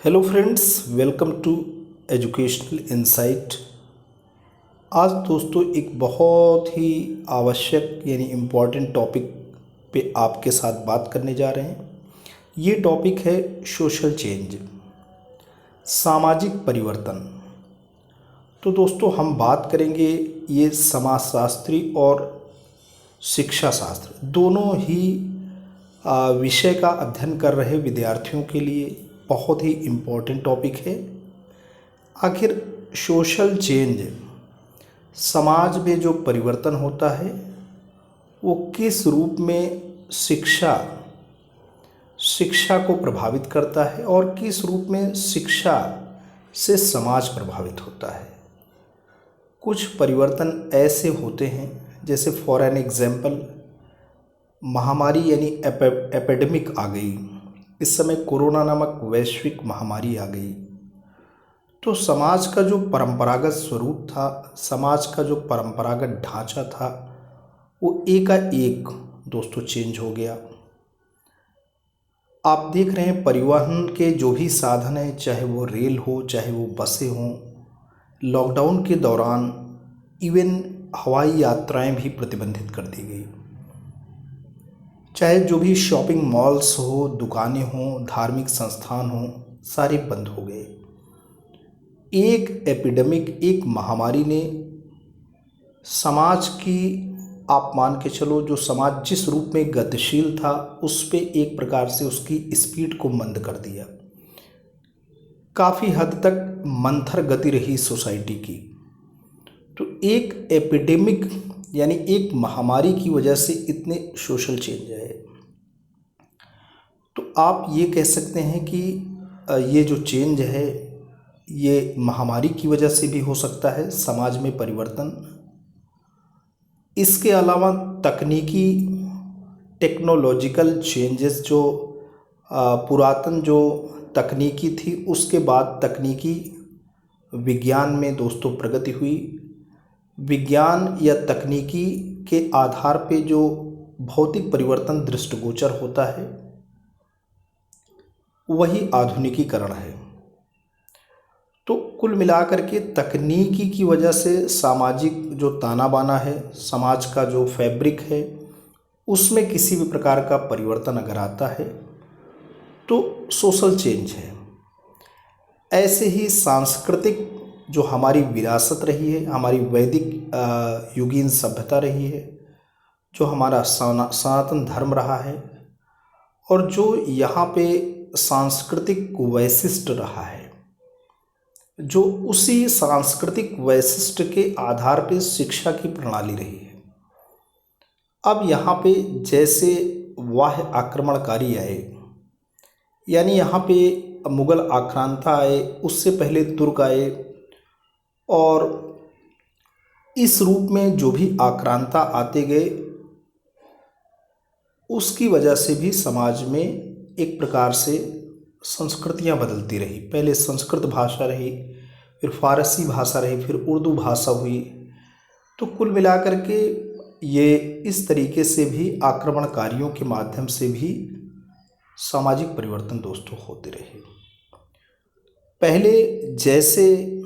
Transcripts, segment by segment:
Hello friends, welcome to educational insight. आज दोस्तों एक बहुत ही आवश्यक यानी इम्पॉर्टेंट टॉपिक पे आपके साथ बात करने जा रहे हैं। ये टॉपिक है सोशल चेंज, सामाजिक परिवर्तन। तो दोस्तों हम बात करेंगे ये समाजशास्त्री और शिक्षा शास्त्र दोनों ही विषय का अध्ययन कर रहे विद्यार्थियों के लिए बहुत ही इम्पोर्टेंट टॉपिक है। आखिर सोशल चेंज, समाज में जो परिवर्तन होता है वो किस रूप में शिक्षा को प्रभावित करता है और किस रूप में शिक्षा से समाज प्रभावित होता है। कुछ परिवर्तन ऐसे होते हैं जैसे फॉर एन एग्जाम्पल महामारी यानी एपिडेमिक आ गई। इस समय कोरोना नामक वैश्विक महामारी आ गई तो समाज का जो परंपरागत स्वरूप था, समाज का जो परंपरागत ढांचा था, वो एकाएक दोस्तों चेंज हो गया। आप देख रहे हैं परिवहन के जो भी साधन हैं, चाहे वो रेल हो चाहे वो बसें हों, लॉकडाउन के दौरान इवन हवाई यात्राएं भी प्रतिबंधित कर दी गई। चाहे जो भी शॉपिंग मॉल्स हो, दुकानें हों, धार्मिक संस्थान हों, सारे बंद हो गए। एक एपिडेमिक, एक महामारी ने समाज की, आप मान के चलो, जो समाज जिस रूप में गतिशील था उस पे एक प्रकार से उसकी स्पीड को मंद कर दिया। काफ़ी हद तक मंथर गति रही सोसाइटी की। तो एक एपिडेमिक यानी एक महामारी की वजह से इतने सोशल चेंज आए। तो आप ये कह सकते हैं कि ये जो चेंज है ये महामारी की वजह से भी हो सकता है, समाज में परिवर्तन। इसके अलावा तकनीकी टेक्नोलॉजिकल चेंजेस, जो पुरातन जो तकनीकी थी उसके बाद तकनीकी विज्ञान में दोस्तों प्रगति हुई। विज्ञान या तकनीकी के आधार पे जो भौतिक परिवर्तन दृष्टिगोचर होता है वही आधुनिकीकरण है। तो कुल मिलाकर के तकनीकी की वजह से सामाजिक जो ताना बाना है, समाज का जो फैब्रिक है, उसमें किसी भी प्रकार का परिवर्तन अगर आता है तो सोशल चेंज है। ऐसे ही सांस्कृतिक जो हमारी विरासत रही है, हमारी वैदिक युगीन सभ्यता रही है, जो हमारा सनातन धर्म रहा है और जो यहाँ पे सांस्कृतिक वैशिष्ट रहा है, जो उसी सांस्कृतिक वैशिष्ट के आधार पे शिक्षा की प्रणाली रही है। अब यहाँ पे जैसे वाह्य आक्रमणकारी आए, यानी यहाँ पे मुगल आक्रांता आए, उससे पहले तुर्क आए, और इस रूप में जो भी आक्रांता आते गए उसकी वजह से भी समाज में एक प्रकार से संस्कृतियाँ बदलती रही। पहले संस्कृत भाषा रही, फिर फारसी भाषा रही, फिर उर्दू भाषा हुई। तो कुल मिलाकर के ये इस तरीके से भी आक्रमणकारियों के माध्यम से भी सामाजिक परिवर्तन दोस्तों होते रहे। पहले जैसे,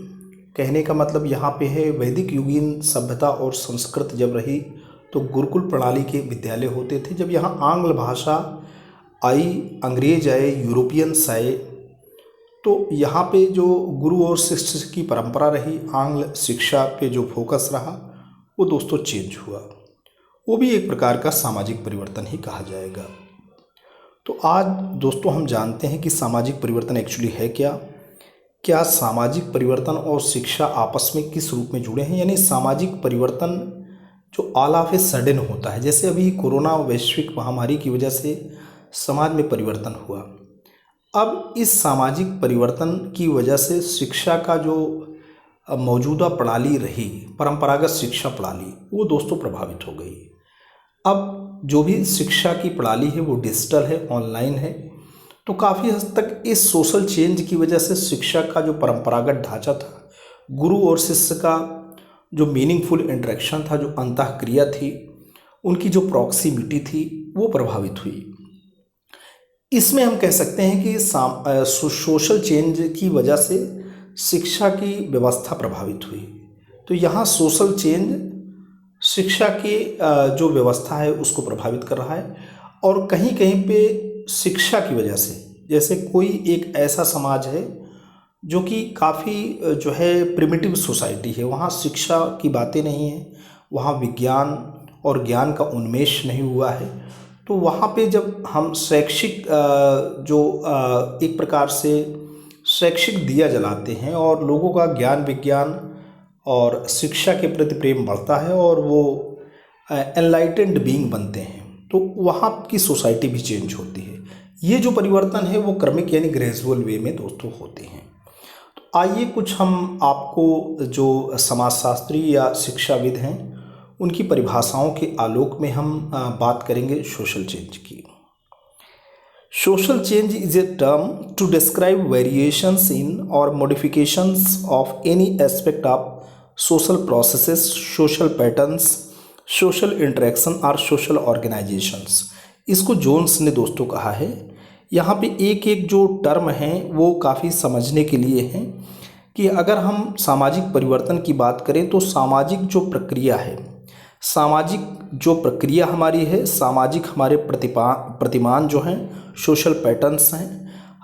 कहने का मतलब यहाँ पे है, वैदिक युगीन सभ्यता और संस्कृत जब रही तो गुरुकुल प्रणाली के विद्यालय होते थे। जब यहाँ आंग्ल भाषा आई, अंग्रेज आए, यूरोपियंस आए, तो यहाँ पे जो गुरु और शिष्य की परंपरा रही, आंग्ल शिक्षा पे जो फोकस रहा, वो दोस्तों चेंज हुआ। वो भी एक प्रकार का सामाजिक परिवर्तन ही कहा जाएगा। तो आज दोस्तों हम जानते हैं कि सामाजिक परिवर्तन एक्चुअली है क्या सामाजिक परिवर्तन और शिक्षा आपस में किस रूप में जुड़े हैं। यानी सामाजिक परिवर्तन जो ऑल ऑफ ए सडन होता है, जैसे अभी कोरोना वैश्विक महामारी की वजह से समाज में परिवर्तन हुआ। अब इस सामाजिक परिवर्तन की वजह से शिक्षा का जो मौजूदा प्रणाली रही, परंपरागत शिक्षा प्रणाली, वो दोस्तों प्रभावित हो गई। अब जो भी शिक्षा की प्रणाली है वो डिजिटल है, ऑनलाइन है। तो काफ़ी हद तक इस सोशल चेंज की वजह से शिक्षा का जो परंपरागत ढांचा था, गुरु और शिष्य का जो मीनिंगफुल इंटरेक्शन था, जो अंतःक्रिया थी, उनकी जो प्रॉक्सिमिटी थी, वो प्रभावित हुई। इसमें हम कह सकते हैं कि सोशल चेंज की वजह से शिक्षा की व्यवस्था प्रभावित हुई। तो यहाँ सोशल चेंज शिक्षा की जो व्यवस्था है उसको प्रभावित कर रहा है। और कहीं कहीं पे शिक्षा की वजह से, जैसे कोई एक ऐसा समाज है जो कि काफ़ी जो है प्रिमिटिव सोसाइटी है, वहाँ शिक्षा की बातें नहीं है, वहाँ विज्ञान और ज्ञान का उन्मेष नहीं हुआ है। तो वहाँ पे जब हम शैक्षिक जो एक प्रकार से शैक्षिक दिया जलाते हैं और लोगों का ज्ञान विज्ञान और शिक्षा के प्रति प्रेम बढ़ता है और वो एनलाइटेंड बीइंग बनते हैं, तो वहाँ की सोसाइटी भी चेंज होती है। ये जो परिवर्तन है वो क्रमिक यानी ग्रेजुअल वे में दोस्तों होते हैं। तो आइए कुछ हम आपको जो समाजशास्त्री या शिक्षाविद हैं उनकी परिभाषाओं के आलोक में हम बात करेंगे सोशल चेंज की। Social change is a term to describe variations in और modifications of any aspect of social processes, social patterns, social interaction और सोशल ऑर्गेनाइजेशंस। इसको जोन्स ने दोस्तों कहा है। यहाँ पे एक एक जो टर्म हैं वो काफ़ी समझने के लिए हैं कि अगर हम सामाजिक परिवर्तन की बात करें तो सामाजिक जो प्रक्रिया है, सामाजिक जो प्रक्रिया हमारी है, सामाजिक हमारे प्रतिमान जो हैं, सोशल पैटर्न्स हैं,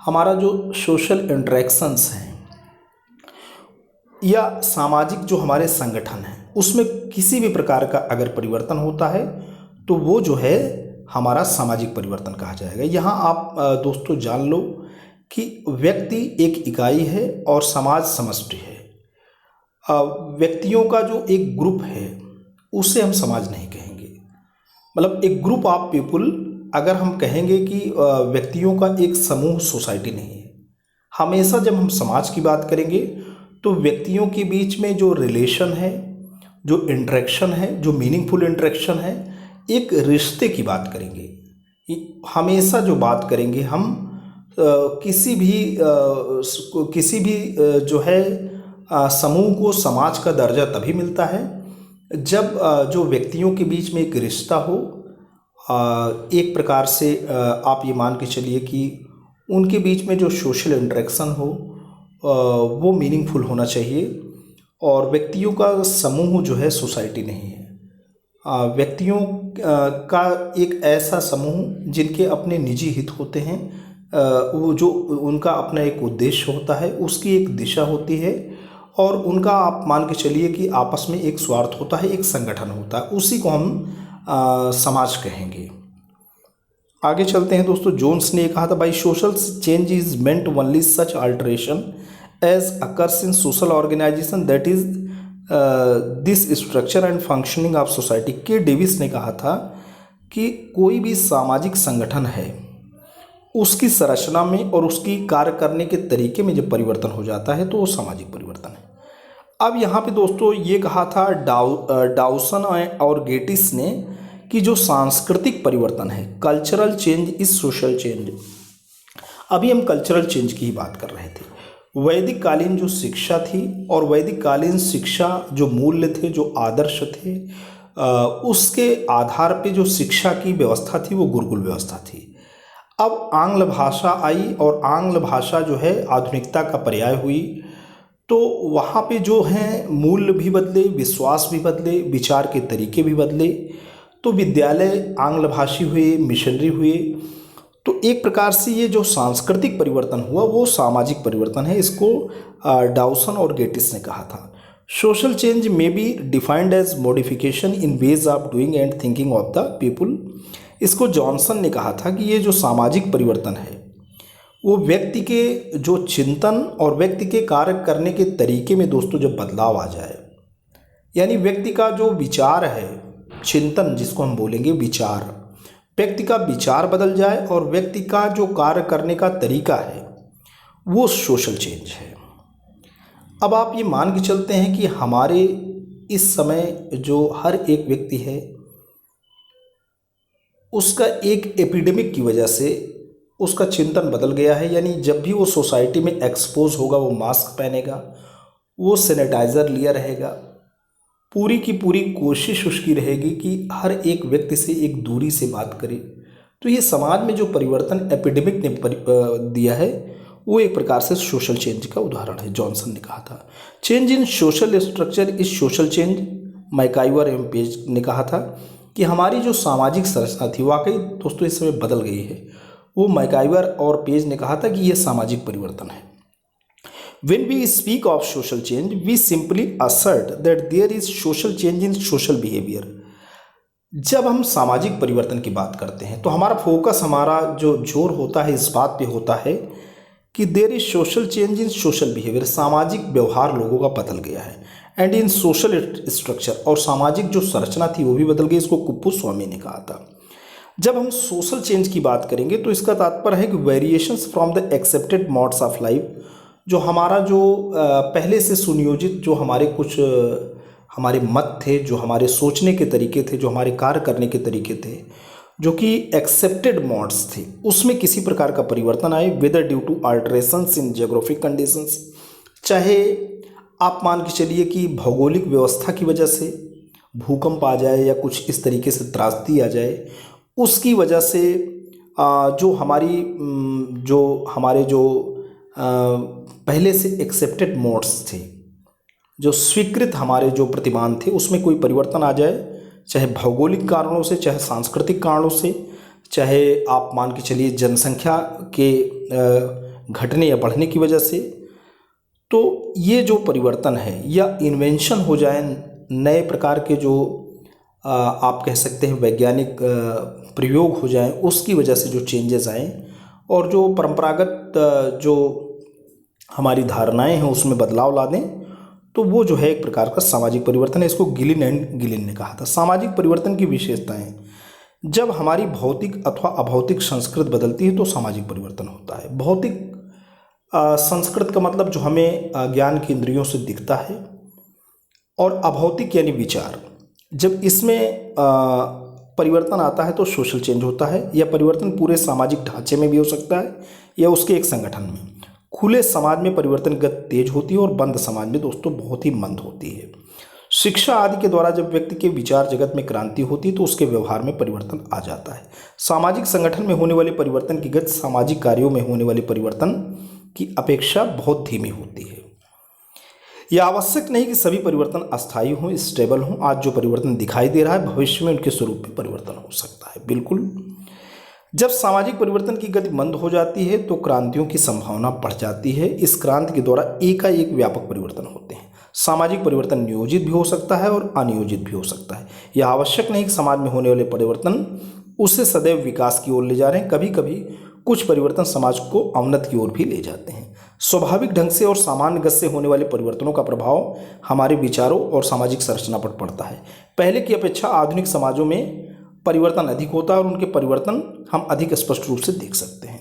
हमारा जो सोशल इंटरेक्शंस हैं या सामाजिक जो हमारे संगठन हैं, उसमें किसी भी प्रकार का अगर परिवर्तन होता है तो वो जो है हमारा सामाजिक परिवर्तन कहा जाएगा। यहाँ आप दोस्तों जान लो कि व्यक्ति एक इकाई है और समाज समष्टि है। व्यक्तियों का जो एक ग्रुप है उसे हम समाज नहीं कहेंगे, मतलब एक ग्रुप ऑफ पीपुल अगर हम कहेंगे कि व्यक्तियों का एक समूह सोसाइटी नहीं है। हमेशा जब हम समाज की बात करेंगे तो व्यक्तियों के बीच में जो रिलेशन है, जो इंटरेक्शन है, जो मीनिंगफुल इंटरेक्शन है, एक रिश्ते की बात करेंगे। हमेशा जो बात करेंगे हम किसी भी जो है समूह को समाज का दर्जा तभी मिलता है जब जो व्यक्तियों के बीच में एक रिश्ता हो। एक प्रकार से आप ये मान के चलिए कि उनके बीच में जो सोशल इंटरेक्शन हो वो मीनिंगफुल होना चाहिए। और व्यक्तियों का समूह जो है सोसाइटी नहीं है, व्यक्तियों का एक ऐसा समूह जिनके अपने निजी हित होते हैं, वो जो उनका अपना एक उद्देश्य होता है, उसकी एक दिशा होती है और उनका आप मान के चलिए कि आपस में एक स्वार्थ होता है, एक संगठन होता है, उसी को हम समाज कहेंगे। आगे चलते हैं दोस्तों। जोन्स ने कहा था भाई social change is meant only such alteration as occurs in social organization that is this structure and functioning of society. K Davis ने कहा था कि कोई भी सामाजिक संगठन है उसकी संरचना में और उसकी कार्य करने के तरीके में जब परिवर्तन हो जाता है तो वो सामाजिक परिवर्तन है। अब यहाँ पे दोस्तों ये कहा था डाउसन और गेटिस ने कि जो सांस्कृतिक परिवर्तन है, cultural change is social change. अभी हम कल्चरल चेंज की ही बात कर रहे थे। वैदिक कालीन जो शिक्षा थी और वैदिक कालीन शिक्षा जो मूल्य थे, जो आदर्श थे, उसके आधार पे जो शिक्षा की व्यवस्था थी वो गुरुकुल व्यवस्था थी। अब आंग्ल भाषा आई और आंग्ल भाषा जो है आधुनिकता का पर्याय हुई, तो वहाँ पे जो हैं मूल्य भी बदले, विश्वास भी बदले, विचार के तरीके भी बदले। तो विद्यालय आंग्ल भाषी हुए, मिशनरी हुए। तो एक प्रकार से ये जो सांस्कृतिक परिवर्तन हुआ वो सामाजिक परिवर्तन है। इसको डाउसन और गेटिस ने कहा था। Social change may be defined as modification in ways of doing and thinking of the people. इसको जॉनसन ने कहा था कि ये जो सामाजिक परिवर्तन है वो व्यक्ति के जो चिंतन और व्यक्ति के कार्य करने के तरीके में दोस्तों जब बदलाव आ जाए, यानी व्यक्ति का जो विचार है, चिंतन जिसको हम बोलेंगे विचार, व्यक्ति का विचार बदल जाए और व्यक्ति का जो कार्य करने का तरीका है वो सोशल चेंज है। अब आप ये मान के चलते हैं कि हमारे इस समय जो हर एक व्यक्ति है उसका एक एपिडेमिक की वजह से उसका चिंतन बदल गया है। यानी जब भी वो सोसाइटी में एक्सपोज होगा वो मास्क पहनेगा, वो सैनिटाइज़र लिया रहेगा, पूरी की पूरी कोशिश उसकी रहेगी कि हर एक व्यक्ति से एक दूरी से बात करे, तो ये समाज में जो परिवर्तन एपिडेमिक ने दिया है वो एक प्रकार से सोशल चेंज का उदाहरण है। जॉनसन ने कहा था change in social structure is social change. MacIver एवं पेज ने कहा था कि हमारी जो सामाजिक संरचना थी वाकई दोस्तों इस समय बदल गई है। वो मैकाइवर और पेज ने कहा था कि यह सामाजिक परिवर्तन है। When we speak of social change, we simply assert that there is social change in social behavior. जब हम सामाजिक परिवर्तन की बात करते हैं तो हमारा फोकस, हमारा जो जोर होता है इस बात पे होता है कि there is social change in social behaviour, सामाजिक व्यवहार लोगों का बदल गया है, एंड इन सोशल स्ट्रक्चर, और सामाजिक जो संरचना थी वो भी बदल गई। इसको कुप्पुस्वामी ने कहा था। जब हम सोशल चेंज की बात करेंगे तो इसका तात्पर्य है कि variations from the accepted modes of life, जो हमारा जो पहले से सुनियोजित जो हमारे कुछ हमारे मत थे, जो हमारे सोचने के तरीके थे, जो हमारे कार्य करने के तरीके थे, जो कि एक्सेप्टेड मोड्स थे, उसमें किसी प्रकार का परिवर्तन आए, whether due to alterations in geographic conditions, चाहे आप मान के चलिए कि भौगोलिक व्यवस्था की वजह से भूकंप आ जाए या कुछ इस तरीके से त्रासदी आ जाए, उसकी वजह से जो हमारे जो पहले से एक्सेप्टेड मोड्स थे, जो स्वीकृत हमारे जो प्रतिमान थे, उसमें कोई परिवर्तन आ जाए, चाहे भौगोलिक कारणों से, चाहे सांस्कृतिक कारणों से, चाहे आप मान के चलिए जनसंख्या के घटने या बढ़ने की वजह से, तो ये जो परिवर्तन है या इन्वेंशन हो जाए, नए प्रकार के जो आप कह सकते हैं वैज्ञानिक प्रयोग हो जाए, उसकी वजह से जो चेंजेस आए और जो परंपरागत जो हमारी धारणाएं हैं उसमें बदलाव ला दें, तो वो जो है एक प्रकार का सामाजिक परिवर्तन है। इसको गिलिन एंड गिलिन ने कहा था। सामाजिक परिवर्तन की विशेषताएं, जब हमारी भौतिक अथवा अभौतिक संस्कृति बदलती है तो सामाजिक परिवर्तन होता है। भौतिक संस्कृति का मतलब जो हमें ज्ञान के इंद्रियों से दिखता है, और अभौतिक यानी विचार, जब इसमें परिवर्तन आता है तो सोशल चेंज होता है। यह परिवर्तन पूरे सामाजिक ढांचे में भी हो सकता है या उसके एक संगठन में। खुले समाज में परिवर्तन गति तेज होती है और बंद समाज में दोस्तों बहुत ही मंद होती है। शिक्षा आदि के द्वारा जब व्यक्ति के विचार जगत में क्रांति होती है तो उसके व्यवहार में परिवर्तन आ जाता है। सामाजिक संगठन में होने वाले परिवर्तन की गति सामाजिक कार्यों में होने वाले परिवर्तन की अपेक्षा बहुत धीमी होती है। यह आवश्यक नहीं कि सभी परिवर्तन अस्थायी हों, स्टेबल हों। आज जो परिवर्तन दिखाई दे रहा है भविष्य में उनके स्वरूप में परिवर्तन हो सकता है। बिल्कुल, जब सामाजिक परिवर्तन की गति मंद हो जाती है तो क्रांतियों की संभावना बढ़ जाती है। इस क्रांति के द्वारा एकाएक व्यापक परिवर्तन होते हैं। सामाजिक परिवर्तन नियोजित भी हो सकता है और अनियोजित भी हो सकता है। यह आवश्यक नहीं कि समाज में होने वाले परिवर्तन उसे सदैव विकास की ओर ले जा रहे हैं। कभी कभी कुछ परिवर्तन समाज को अवनति की ओर भी ले जाते हैं। स्वाभाविक ढंग से और सामान्य गति से होने वाले परिवर्तनों का प्रभाव हमारे विचारों और सामाजिक संरचना पर पड़ता है। पहले की अपेक्षा आधुनिक समाजों में परिवर्तन अधिक होता है और उनके परिवर्तन हम अधिक स्पष्ट रूप से देख सकते हैं।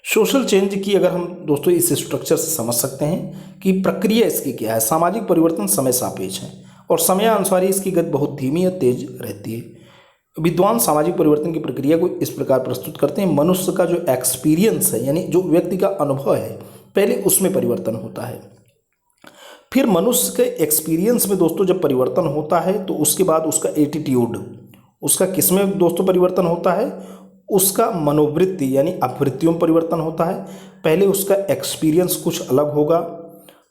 सोशल चेंज की अगर हम दोस्तों इस स्ट्रक्चर से समझ सकते हैं कि प्रक्रिया इसकी क्या है। सामाजिक परिवर्तन समय सापेक्ष है और समयानुसार इसकी गति बहुत धीमी या तेज रहती है। विद्वान सामाजिक परिवर्तन की प्रक्रिया को इस प्रकार प्रस्तुत करते हैं। मनुष्य का जो एक्सपीरियंस है, यानी जो व्यक्ति का अनुभव है, पहले उसमें परिवर्तन होता है। फिर मनुष्य के एक्सपीरियंस में दोस्तों जब परिवर्तन होता है तो उसके बाद उसका एटीट्यूड, उसका किसमें दोस्तों परिवर्तन होता है, उसका मनोवृत्ति यानी अपवृत्तियों में परिवर्तन होता है। पहले उसका एक्सपीरियंस कुछ अलग होगा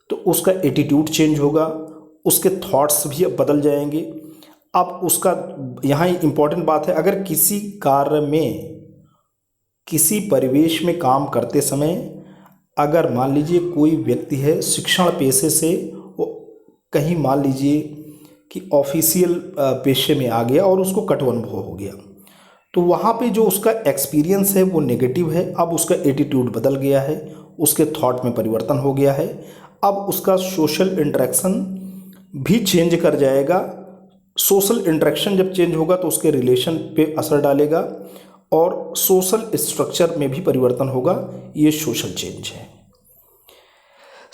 तो उसका एटीट्यूड चेंज होगा, उसके थॉट्स भी अब बदल जाएंगे। अब उसका यहाँ इम्पॉर्टेंट बात है, अगर किसी कार्य में, किसी परिवेश में काम करते समय अगर मान लीजिए कोई व्यक्ति है शिक्षण पेशे से, वो कहीं मान लीजिए कि ऑफिशियल पेशे में आ गया और उसको कटु अनुभव हो गया, तो वहाँ पे जो उसका एक्सपीरियंस है वो नेगेटिव है। अब उसका एटीट्यूड बदल गया है, उसके थॉट में परिवर्तन हो गया है। अब उसका सोशल इंटरेक्शन भी चेंज कर जाएगा। सोशल इंटरेक्शन जब चेंज होगा तो उसके रिलेशन पे असर डालेगा और सोशल स्ट्रक्चर में भी परिवर्तन होगा। ये सोशल चेंज है।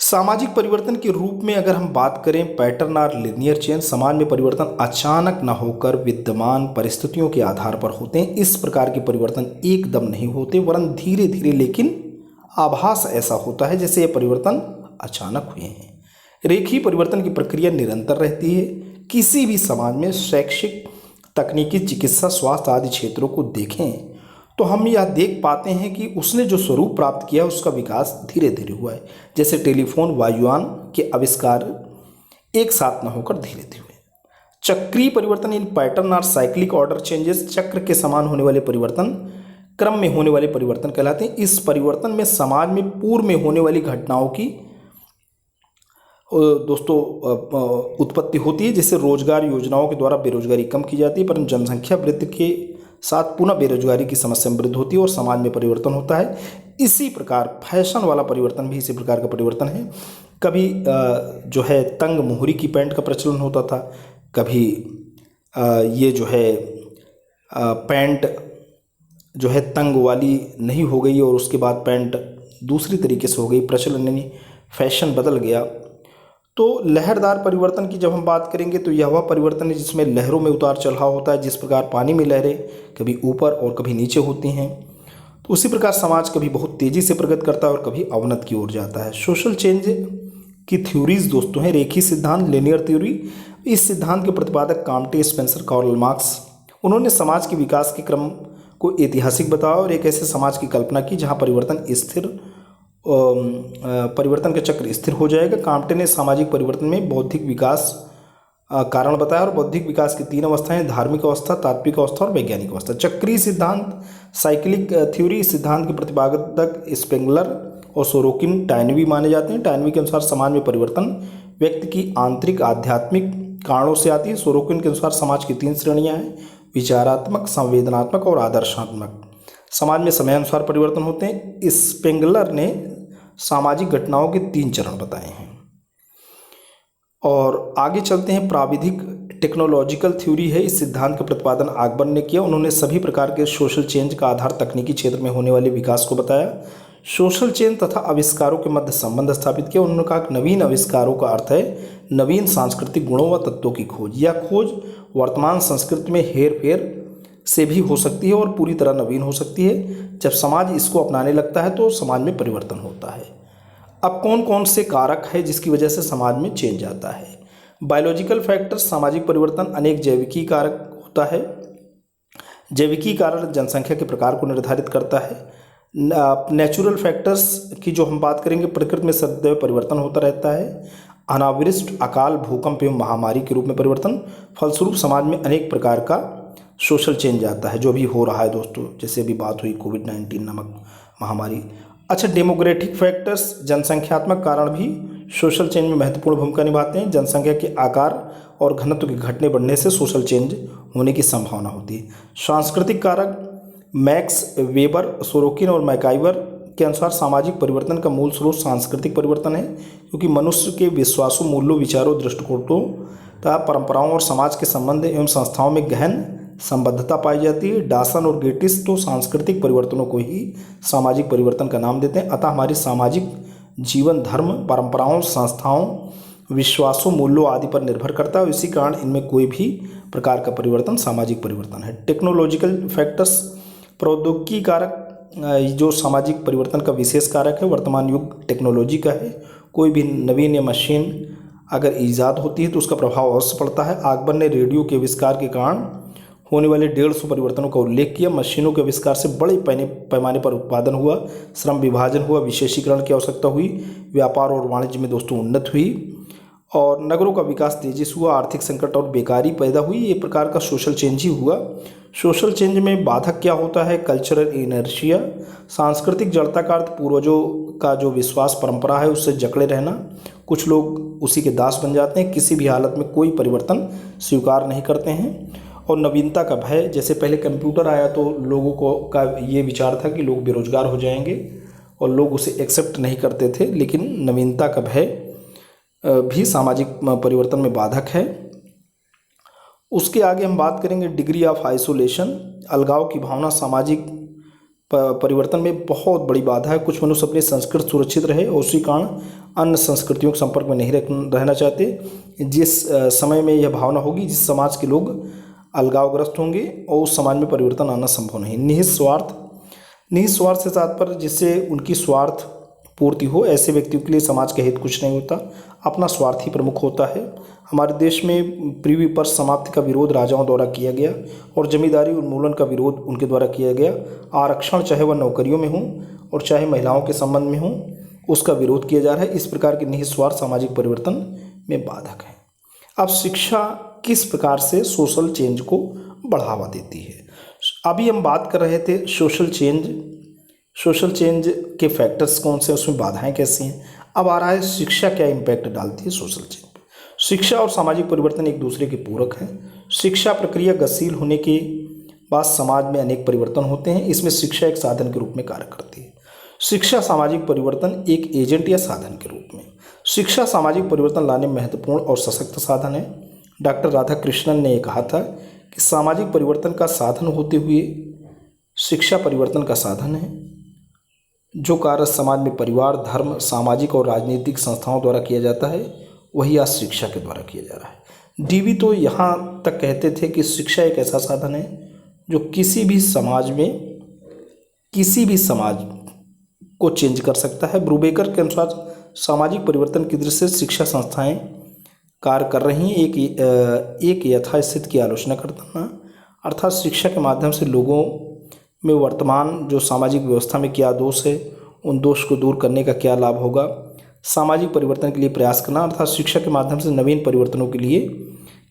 सामाजिक परिवर्तन के रूप में अगर हम बात करें, पैटर्न और लिनियर चेंज, समाज में परिवर्तन अचानक न होकर विद्यमान परिस्थितियों के आधार पर होते हैं। इस प्रकार के परिवर्तन एकदम नहीं होते, वरन धीरे धीरे, लेकिन आभास ऐसा होता है जैसे ये परिवर्तन अचानक हुए हैं। रेखीय परिवर्तन की प्रक्रिया निरंतर रहती है। किसी भी समाज में शैक्षिक, तकनीकी, चिकित्सा, स्वास्थ्य आदि क्षेत्रों को देखें तो हम यह देख पाते हैं कि उसने जो स्वरूप प्राप्त किया उसका विकास धीरे धीरे हुआ है। जैसे टेलीफोन, वायुयान के आविष्कार एक साथ न होकर धीरे धीरे हुए। चक्रीय परिवर्तन इन पैटर्न और साइक्लिक ऑर्डर चेंजेस, चक्र के समान होने वाले परिवर्तन क्रम में होने वाले परिवर्तन कहलाते हैं। इस परिवर्तन में समाज में पूर्व में होने वाली घटनाओं की दोस्तों उत्पत्ति होती है। जैसे रोजगार योजनाओं के द्वारा बेरोजगारी कम की जाती है, परंतु जनसंख्या वृद्धि के साथ पुनः बेरोजगारी की समस्या में वृद्धि होती है और समाज में परिवर्तन होता है। इसी प्रकार फैशन वाला परिवर्तन भी इसी प्रकार का परिवर्तन है। कभी जो है तंग मोहरी की पैंट का प्रचलन होता था, कभी ये जो है पैंट जो है तंग वाली नहीं हो गई और उसके बाद पैंट दूसरी तरीके से हो गई, प्रचलन यानी फैशन बदल गया। तो लहरदार परिवर्तन की जब हम बात करेंगे तो यह वह परिवर्तन है जिसमें लहरों में उतार चढ़ाव होता है। जिस प्रकार पानी में लहरें कभी ऊपर और कभी नीचे होती हैं, तो उसी प्रकार समाज कभी बहुत तेज़ी से प्रगति करता है और कभी अवनति की ओर जाता है। सोशल चेंज की थ्योरीज दोस्तों हैं रेखीय सिद्धांत, लीनियर थ्योरी। इस सिद्धांत के प्रतिपादक काम्टे, स्पेंसर, कार्ल मार्क्स। उन्होंने समाज के विकास के क्रम को ऐतिहासिक बताया और एक ऐसे समाज की कल्पना की जहाँ परिवर्तन का चक्र स्थिर हो जाएगा। काम्टे ने सामाजिक परिवर्तन में बौद्धिक विकास कारण बताया और बौद्धिक विकास की 3 अवस्थाएं, धार्मिक अवस्था, तात्विक अवस्था और वैज्ञानिक अवस्था। चक्रीय सिद्धांत, साइक्लिक थ्योरी, सिद्धांत के प्रतिपादक स्पेंगलर और सोरोकिन टाइनवी माने जाते हैं। टाइनवी के अनुसार समाज में परिवर्तन व्यक्ति की आंतरिक आध्यात्मिक कारणों से आती है। सोरोकिन के अनुसार समाज की 3 श्रेणियां हैं, विचारात्मक, संवेदनात्मक और आदर्शात्मक। समाज में समयानुसार परिवर्तन होते हैं। स्पेंगलर ने सामाजिक घटनाओं के 3 चरण बताए हैं। और आगे चलते हैं, प्राविधिक टेक्नोलॉजिकल थ्योरी है। इस सिद्धांत का प्रतिपादन आकबर्न ने किया। उन्होंने सभी प्रकार के सोशल चेंज का आधार तकनीकी क्षेत्र में होने वाले विकास को बताया। सोशल चेंज तथा आविष्कारों के मध्य संबंध स्थापित किया। उन्होंने कहा कि नवीन आविष्कारों का अर्थ है नवीन सांस्कृतिक गुणों व तत्वों की खोज। यह खोज वर्तमान संस्कृति में हेर फेर से भी हो सकती है और पूरी तरह नवीन हो सकती है। जब समाज इसको अपनाने लगता है तो समाज में परिवर्तन होता है। अब कौन कौन से कारक है जिसकी वजह से समाज में चेंज आता है? बायोलॉजिकल फैक्टर्स, सामाजिक परिवर्तन अनेक जैविकी कारक होता है। जैविकी कारक जनसंख्या के प्रकार को निर्धारित करता है। नेचुरल फैक्टर्स की जो हम बात करेंगे, प्रकृति में सदैव परिवर्तन होता रहता है। अनावृष्टि, अकाल, भूकंप एवं महामारी के रूप में परिवर्तन। फलस्वरूप समाज में अनेक प्रकार का सोशल चेंज आता है, जो अभी हो रहा है दोस्तों, जैसे अभी बात हुई कोविड-19 नामक महामारी। अच्छा, डेमोग्राफिक फैक्टर्स, जनसंख्यात्मक कारण भी सोशल चेंज में महत्वपूर्ण भूमिका निभाते हैं। जनसंख्या के आकार और घनत्व के घटने बढ़ने से सोशल चेंज होने की संभावना होती है। सांस्कृतिक कारक, मैक्स वेबर, सोरोकिन और मैकाइवर के अनुसार सामाजिक परिवर्तन का मूल स्रोत सांस्कृतिक परिवर्तन है, क्योंकि मनुष्य के विश्वासों, मूल्यों, विचारों, दृष्टिकोणों तथा परंपराओं और समाज के संबंध एवं संस्थाओं में गहन संबद्धता पाई जाती है। डासन और गेटिस तो सांस्कृतिक परिवर्तनों को ही सामाजिक परिवर्तन का नाम देते हैं। अतः हमारी सामाजिक जीवन धर्म, परंपराओं, संस्थाओं, विश्वासों, मूल्यों आदि पर निर्भर करता है। इसी कारण इनमें कोई भी प्रकार का परिवर्तन सामाजिक परिवर्तन है। टेक्नोलॉजिकल फैक्टर्स, प्रौद्योगिकी कारक जो सामाजिक परिवर्तन का विशेष कारक है। वर्तमान युग टेक्नोलॉजी का है। कोई भी नवीन या मशीन अगर ईजाद होती है तो उसका प्रभाव अवश्य पड़ता है। अकबर ने रेडियो के आविष्कार के कारण होने वाले 150 परिवर्तनों का उल्लेख किया। मशीनों के आविष्कार से बड़े पैमाने पर उत्पादन हुआ, श्रम विभाजन हुआ, विशेषीकरण की आवश्यकता हुई, व्यापार और वाणिज्य में दोस्तों उन्नति हुई और नगरों का विकास तेजी से हुआ। आर्थिक संकट और बेकारी पैदा हुई। ये प्रकार का सोशल चेंज ही हुआ। सोशल चेंज में बाधक क्या होता है? कल्चरल इनर्शिया, सांस्कृतिक जड़ता का अर्थ पूर्वजों का जो विश्वास परंपरा है उससे जकड़े रहना। कुछ लोग उसी के दास बन जाते हैं, किसी भी हालत में कोई परिवर्तन स्वीकार नहीं करते हैं। और नवीनता का भय, जैसे पहले कंप्यूटर आया तो लोगों को का ये विचार था कि लोग बेरोजगार हो जाएंगे और लोग उसे एक्सेप्ट नहीं करते थे, लेकिन नवीनता का भय भी सामाजिक परिवर्तन में बाधक है। उसके आगे हम बात करेंगे डिग्री ऑफ आइसोलेशन, अलगाव की भावना सामाजिक परिवर्तन में बहुत बड़ी बाधा है। कुछ मनुष्य अपनी संस्कृति सुरक्षित रहे और उसी कारण अन्य संस्कृतियों के संपर्क में नहीं रहना चाहते। जिस समय में यह भावना होगी, जिस समाज के लोग अलगावग्रस्त होंगे और उस समाज में परिवर्तन आना संभव नहीं। निहित स्वार्थ से तात्पर्य जिससे उनकी स्वार्थ पूर्ति हो। ऐसे व्यक्तियों के लिए समाज का हित कुछ नहीं होता, अपना स्वार्थ ही प्रमुख होता है। हमारे देश में प्रीवी पर समाप्ति का विरोध राजाओं द्वारा किया गया और जमींदारी उन्मूलन का विरोध उनके द्वारा किया गया। आरक्षण चाहे वह नौकरियों में हो और चाहे महिलाओं के संबंध में हो, उसका विरोध किया जा रहा है। इस प्रकार के निहित स्वार्थ सामाजिक परिवर्तन में बाधक है। अब शिक्षा किस प्रकार से सोशल चेंज को बढ़ावा देती है? अभी हम बात कर रहे थे सोशल चेंज के फैक्टर्स कौन से, उसमें बाधाएं कैसी हैं। अब आ रहा है शिक्षा क्या इम्पैक्ट डालती है सोशल चेंज पे। शिक्षा और सामाजिक परिवर्तन एक दूसरे के पूरक हैं। शिक्षा प्रक्रिया गतिशील होने के बाद समाज में अनेक परिवर्तन होते हैं। इसमें शिक्षा एक साधन के रूप में कार्य करती है। शिक्षा सामाजिक परिवर्तन एक एजेंट या साधन के रूप में। शिक्षा सामाजिक परिवर्तन लाने में महत्वपूर्ण और सशक्त साधन है। डॉक्टर राधाकृष्णन ने कहा था कि सामाजिक परिवर्तन का साधन होते हुए शिक्षा परिवर्तन का साधन है। जो कार्य समाज में परिवार, धर्म, सामाजिक और राजनीतिक संस्थाओं द्वारा किया जाता है, वही आज शिक्षा के द्वारा किया जा रहा है। डीवी तो यहाँ तक कहते थे कि शिक्षा एक ऐसा साधन है जो किसी भी समाज को चेंज कर सकता है। ब्रूबेकर के अनुसार सामाजिक परिवर्तन की दृष्टि से शिक्षा संस्थाएं कार्य कर रही हैं एक यथास्थिति की आलोचना करना, अर्थात शिक्षा के माध्यम से लोगों में वर्तमान जो सामाजिक व्यवस्था में क्या दोष है, उन दोष को दूर करने का क्या लाभ होगा, सामाजिक परिवर्तन के लिए प्रयास करना, अर्थात शिक्षा के माध्यम से नवीन परिवर्तनों के लिए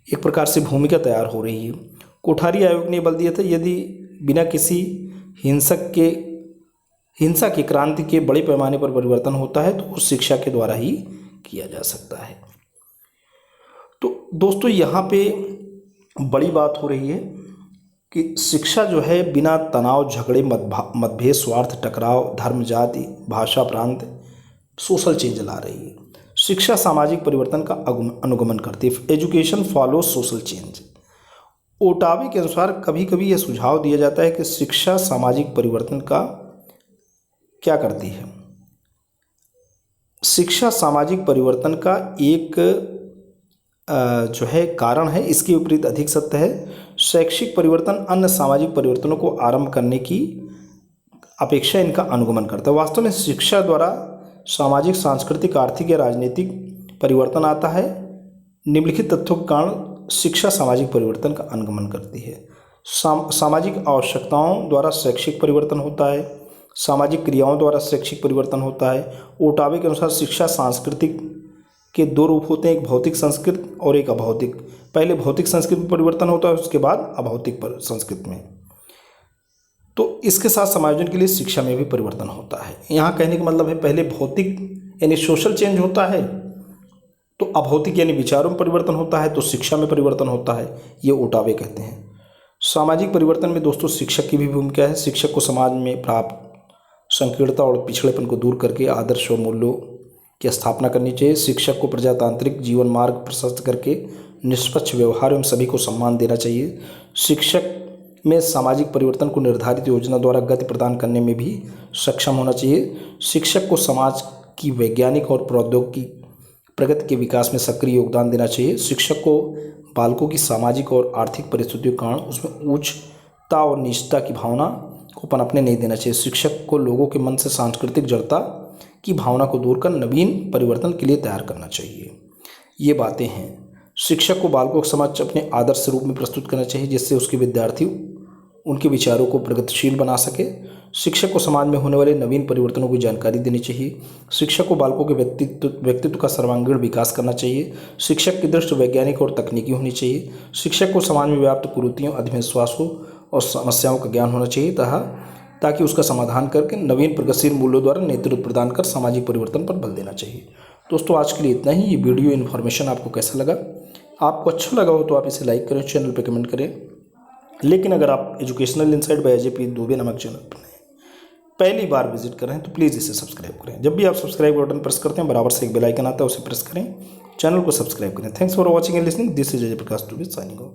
एक प्रकार से भूमिका तैयार हो रही है। कोठारी आयोग ने बल दिया था, यदि बिना किसी हिंसा की क्रांति के बड़े पैमाने पर परिवर्तन होता है तो उस शिक्षा के द्वारा ही किया जा सकता है। तो दोस्तों यहाँ पे बड़ी बात हो रही है कि शिक्षा जो है बिना तनाव, झगड़े, मतभेद, स्वार्थ, टकराव, धर्म, जाति, भाषा, प्रांत, सोशल चेंज ला रही है। शिक्षा सामाजिक परिवर्तन का अनुगमन करती है। Education follow social change. Ottaway के अनुसार कभी कभी यह सुझाव दिया जाता है कि शिक्षा सामाजिक परिवर्तन का क्या करती है। शिक्षा सामाजिक परिवर्तन का एक जो है कारण है, इसके विपरीत अधिक सत्य है। शैक्षिक परिवर्तन अन्य सामाजिक परिवर्तनों को आरंभ करने की अपेक्षा इनका अनुगमन करता है। वास्तव में शिक्षा द्वारा सामाजिक, सांस्कृतिक, आर्थिक या राजनीतिक परिवर्तन आता है। निम्नलिखित तथ्यों के कारण शिक्षा सामाजिक परिवर्तन का अनुगमन करती है। सामाजिक आवश्यकताओं द्वारा शैक्षिक परिवर्तन होता है। सामाजिक क्रियाओं द्वारा शैक्षिक परिवर्तन होता है। ओटावे के अनुसार शिक्षा सांस्कृतिक के दो रूप होते हैं, एक भौतिक संस्कृत और एक अभौतिक। पहले भौतिक संस्कृत में परिवर्तन होता है, उसके बाद अभौतिक संस्कृत में। तो इसके साथ समायोजन के लिए शिक्षा में भी परिवर्तन होता है। यहाँ कहने का मतलब है पहले भौतिक यानी सोशल चेंज होता है, तो अभौतिक यानी विचारों में परिवर्तन होता है, तो शिक्षा में परिवर्तन होता है। ये ओटावे कहते हैं। सामाजिक परिवर्तन में दोस्तों शिक्षक की भी भूमिका है। शिक्षक को समाज में प्राप्त संकीर्णता और पिछड़ेपन को दूर करके आदर्श और मूल्यों की स्थापना करनी चाहिए। शिक्षक को प्रजातांत्रिक जीवन मार्ग प्रशस्त करके निष्पक्ष व्यवहार एवं सभी को सम्मान देना चाहिए। शिक्षक में सामाजिक परिवर्तन को निर्धारित योजना द्वारा गति प्रदान करने में भी सक्षम होना चाहिए। शिक्षक को समाज की वैज्ञानिक और प्रौद्योगिकी प्रगति के विकास में सक्रिय योगदान देना चाहिए। शिक्षक को बालकों की सामाजिक और आर्थिक परिस्थितियों के कारण उसमें उच्चता और नीचता की भावना को पनपने नहीं देना चाहिए। शिक्षक को लोगों के मन से सांस्कृतिक जड़ता की भावना को दूर कर नवीन परिवर्तन के लिए तैयार करना चाहिए। ये बातें हैं। शिक्षक को बालकों के समक्ष अपने आदर्श रूप में प्रस्तुत करना चाहिए, जिससे उसके विद्यार्थी उनके विचारों को प्रगतिशील बना सके। शिक्षक को समाज में होने वाले नवीन परिवर्तनों की जानकारी देनी चाहिए। शिक्षक को बालकों के व्यक्तित्व का सर्वांगीण विकास करना चाहिए। शिक्षक की दृष्टि वैज्ञानिक और तकनीकी होनी चाहिए। शिक्षक को समाज में व्याप्त कुरीतियों, अंधविश्वासों और समस्याओं का ज्ञान होना चाहिए ताकि उसका समाधान करके नवीन प्रगतिशील मूल्यों द्वारा नेतृत्व प्रदान कर सामाजिक परिवर्तन पर बल देना चाहिए। दोस्तों आज के लिए इतना ही। ये वीडियो इन्फॉर्मेशन आपको कैसा लगा? आपको अच्छा लगा हो तो आप इसे लाइक करें, चैनल पर कमेंट करें। लेकिन अगर आप educational insight by Ajay P Dubey नामक चैनल पर पहली बार विजिट कर रहे हैं तो प्लीज़ इसे सब्सक्राइब करें। जब भी आप सब्सक्राइब बटन प्रेस करते हैं बराबर से एक बेल आइकन आता है, उसे प्रेस करें, चैनल को सब्सक्राइब करें। Thanks for watching and listening. This is Ajay Prakash Dubey signing off.